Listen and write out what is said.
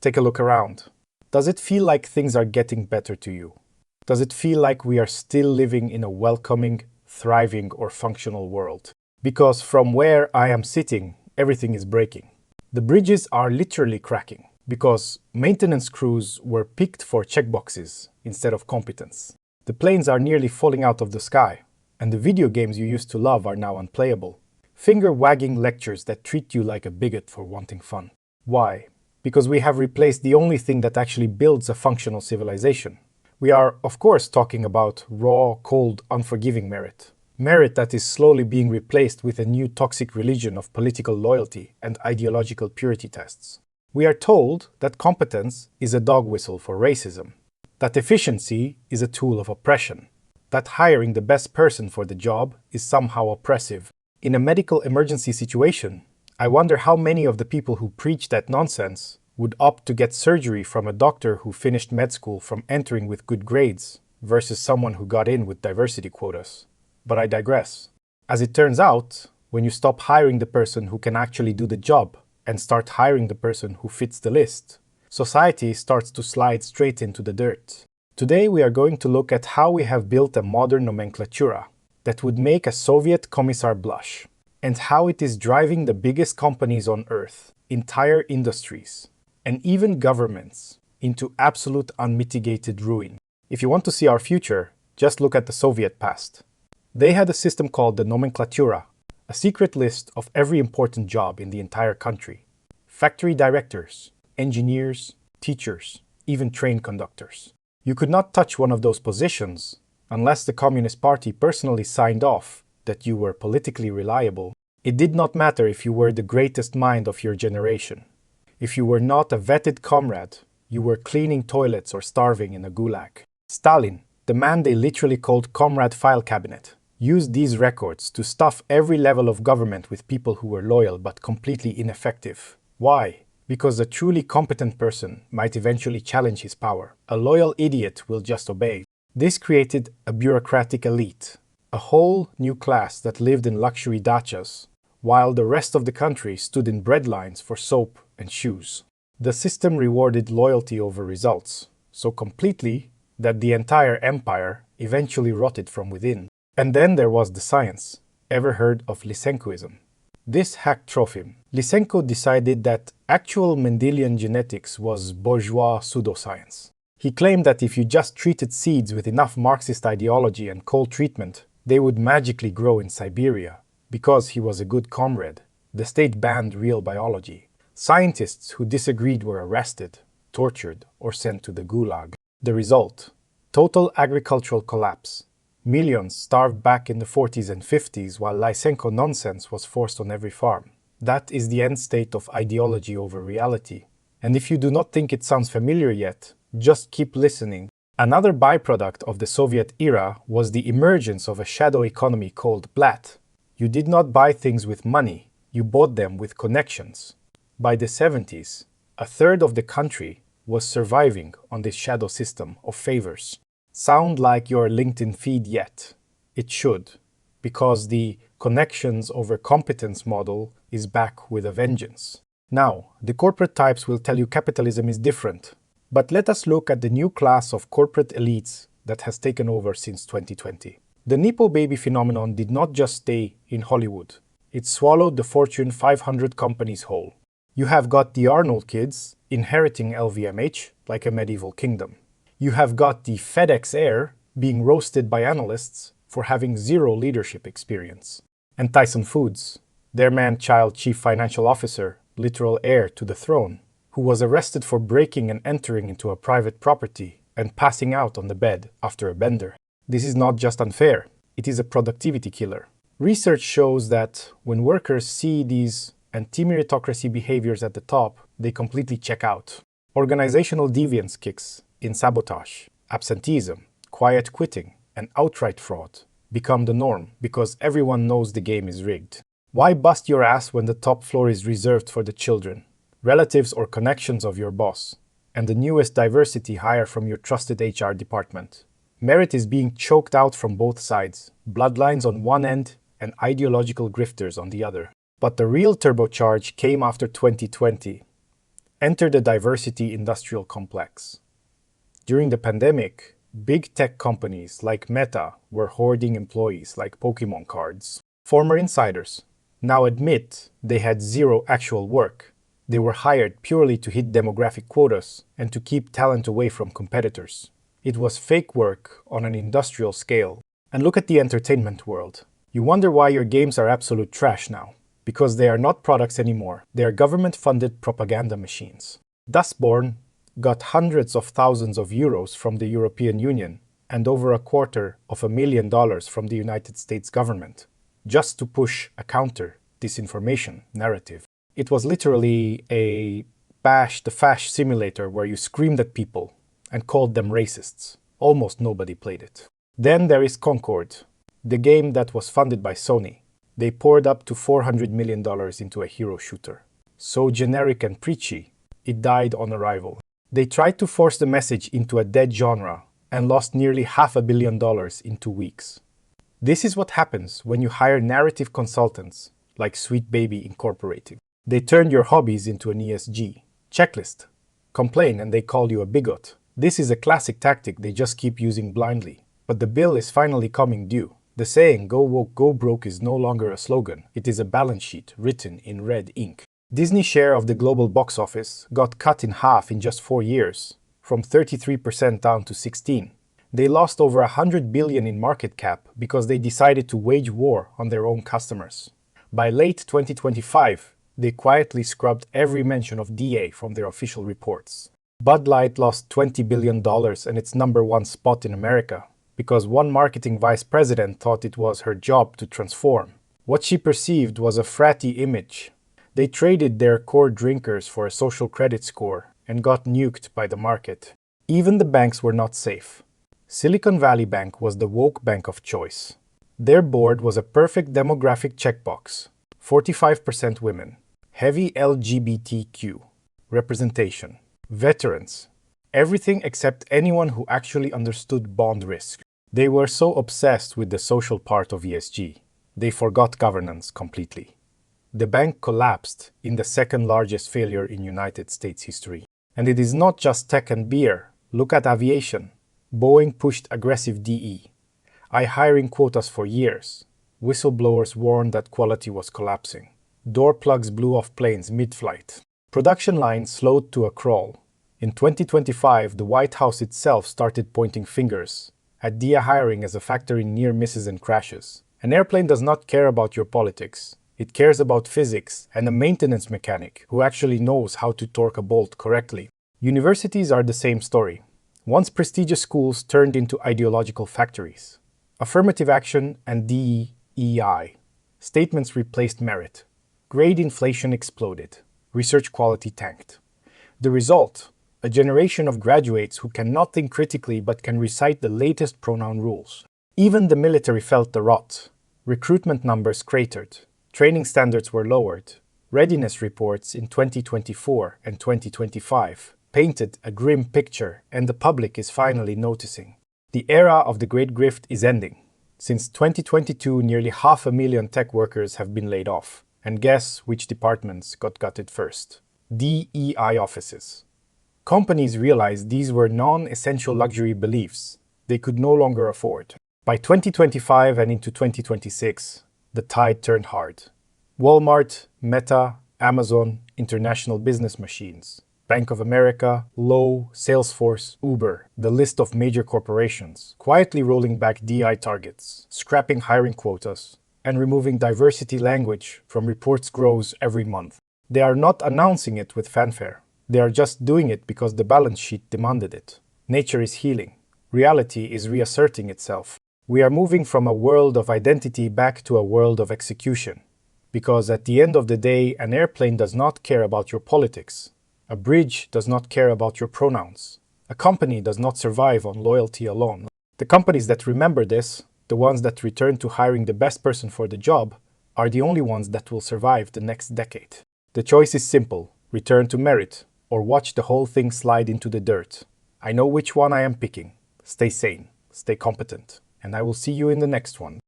Take a look around. Does it feel like things are getting better to you? Does it feel like we are still living in a welcoming, thriving, or functional world? Because from where I am sitting, everything is breaking. The bridges are literally cracking because maintenance crews were picked for checkboxes instead of competence. The planes are nearly falling out of the sky, and the video games you used to love are now unplayable. Finger-wagging lectures that treat you like a bigot for wanting fun. Why? Because we have replaced the only thing that actually builds a functional civilization. We are, of course, talking about raw, cold, unforgiving merit. Merit that is slowly being replaced with a new toxic religion of political loyalty and ideological purity tests. We are told that competence is a dog whistle for racism, that efficiency is a tool of oppression, that hiring the best person for the job is somehow oppressive. In a medical emergency situation, I wonder how many of the people who preach that nonsense would opt to get surgery from a doctor who finished med school from entering with good grades versus someone who got in with diversity quotas. But I digress. As it turns out, when you stop hiring the person who can actually do the job and start hiring the person who fits the list, society starts to slide straight into the dirt. Today we are going to look at how we have built a modern nomenclatura that would make a Soviet commissar blush, and how it is driving the biggest companies on earth, entire industries, and even governments into absolute unmitigated ruin. If you want to see our future, just look at the Soviet past. They had a system called the nomenclatura, a secret list of every important job in the entire country. Factory directors, engineers, teachers, even train conductors. You could not touch one of those positions unless the Communist Party personally signed off that you were politically reliable. It did not matter if you were the greatest mind of your generation. If you were not a vetted comrade, you were cleaning toilets or starving in a gulag. Stalin, the man they literally called Comrade File Cabinet, used these records to stuff every level of government with people who were loyal but completely ineffective. Why? Because a truly competent person might eventually challenge his power. A loyal idiot will just obey. This created a bureaucratic elite, a whole new class that lived in luxury dachas, while the rest of the country stood in bread lines for soap and shoes. The system rewarded loyalty over results, so completely that the entire empire eventually rotted from within. And then there was the science. Ever heard of Lysenkoism? This hacked Trofim. Lysenko decided that actual Mendelian genetics was bourgeois pseudoscience. He claimed that if you just treated seeds with enough Marxist ideology and cold treatment, they would magically grow in Siberia. Because he was a good comrade, the state banned real biology. Scientists who disagreed were arrested, tortured, or sent to the gulag. The result? Total agricultural collapse. Millions starved back in the 40s and 50s while Lysenko nonsense was forced on every farm. That is the end state of ideology over reality. And if you do not think it sounds familiar yet, just keep listening. Another byproduct of the Soviet era was the emergence of a shadow economy called Blatt. You did not buy things with money, you bought them with connections. By the 70s, a third of the country was surviving on this shadow system of favors. Sound like your LinkedIn feed yet? It should, because the connections over competence model is back with a vengeance. Now, the corporate types will tell you capitalism is different, but let us look at the new class of corporate elites that has taken over since 2020. The Nepo baby phenomenon did not just stay in Hollywood. It swallowed the Fortune 500 companies whole. You have got the Arnold kids inheriting LVMH like a medieval kingdom. You have got the FedEx heir being roasted by analysts for having zero leadership experience. And Tyson Foods, their man-child chief financial officer, literal heir to the throne, who was arrested for breaking and entering into a private property and passing out on the bed after a bender. This is not just unfair, it is a productivity killer. Research shows that when workers see these anti-meritocracy behaviors at the top, they completely check out. Organizational deviance kicks in sabotage, absenteeism, quiet quitting, and outright fraud become the norm because everyone knows the game is rigged. Why bust your ass when the top floor is reserved for the children, relatives or connections of your boss, and the newest diversity hire from your trusted HR department? Merit is being choked out from both sides, bloodlines on one end and ideological grifters on the other. But the real turbocharge came after 2020. Enter the diversity industrial complex. During the pandemic, big tech companies like Meta were hoarding employees like Pokemon cards. Former insiders now admit they had zero actual work. They were hired purely to hit demographic quotas and to keep talent away from competitors. It was fake work on an industrial scale. And look at the entertainment world. You wonder why your games are absolute trash now. Because they are not products anymore. They are government-funded propaganda machines. Dustborn got hundreds of thousands of euros from the European Union and over $250,000 from the United States government, just to push a counter-disinformation narrative. It was literally a bash the fash simulator where you screamed at people and called them racists. Almost nobody played it. Then there is Concord, the game that was funded by Sony. They poured up to $400 million into a hero shooter. So generic and preachy, it died on arrival. They tried to force the message into a dead genre and lost nearly $500 million in 2 weeks. This is what happens when you hire narrative consultants like Sweet Baby Incorporated. They turn your hobbies into an ESG checklist. Complain and they call you a bigot. This is a classic tactic they just keep using blindly. But the bill is finally coming due. The saying, "Go woke, go broke" is no longer a slogan. It is a balance sheet written in red ink. Disney's share of the global box office got cut in half in just 4 years, from 33% down to 16%. They lost over $100 billion in market cap because they decided to wage war on their own customers. By late 2025, they quietly scrubbed every mention of DA from their official reports. Bud Light lost $20 billion and its #1 spot in America, because one marketing vice president thought it was her job to transform. What she perceived was a fratty image. They traded their core drinkers for a social credit score and got nuked by the market. Even the banks were not safe. Silicon Valley Bank was the woke bank of choice. Their board was a perfect demographic checkbox. 45% women. Heavy LGBTQ representation. Veterans. Everything except anyone who actually understood bond risk. They were so obsessed with the social part of ESG, they forgot governance completely. The bank collapsed in the second largest failure in United States history. And it is not just tech and beer. Look at aviation. Boeing pushed aggressive DE. Hiring quotas for years. Whistleblowers warned that quality was collapsing. Door plugs blew off planes mid-flight. Production lines slowed to a crawl. In 2025, the White House itself started pointing fingers at DEA hiring as a factor in near misses and crashes. An airplane does not care about your politics. It cares about physics and a maintenance mechanic who actually knows how to torque a bolt correctly. Universities are the same story. Once prestigious schools turned into ideological factories. Affirmative action and DEI. Statements replaced merit. Grade inflation exploded. Research quality tanked. The result? A generation of graduates who cannot think critically but can recite the latest pronoun rules. Even the military felt the rot. Recruitment numbers cratered. Training standards were lowered. Readiness reports in 2024 and 2025 painted a grim picture, and the public is finally noticing. The era of the Great Grift is ending. Since 2022, nearly 500,000 tech workers have been laid off. And guess which departments got gutted first? DEI offices. Companies realized these were non-essential luxury beliefs they could no longer afford. By 2025 and into 2026, the tide turned hard. Walmart, Meta, Amazon, international business machines, Bank of America, Lowe, Salesforce, Uber, the list of major corporations, quietly rolling back DEI targets, scrapping hiring quotas, and removing diversity language from reports grows every month. They are not announcing it with fanfare. They are just doing it because the balance sheet demanded it. Nature is healing. Reality is reasserting itself. We are moving from a world of identity back to a world of execution. Because at the end of the day, an airplane does not care about your politics. A bridge does not care about your pronouns. A company does not survive on loyalty alone. The companies that remember this, the ones that return to hiring the best person for the job, are the only ones that will survive the next decade. The choice is simple: return to merit, or watch the whole thing slide into the dirt. I know which one I am picking. Stay sane, stay competent, and I will see you in the next one.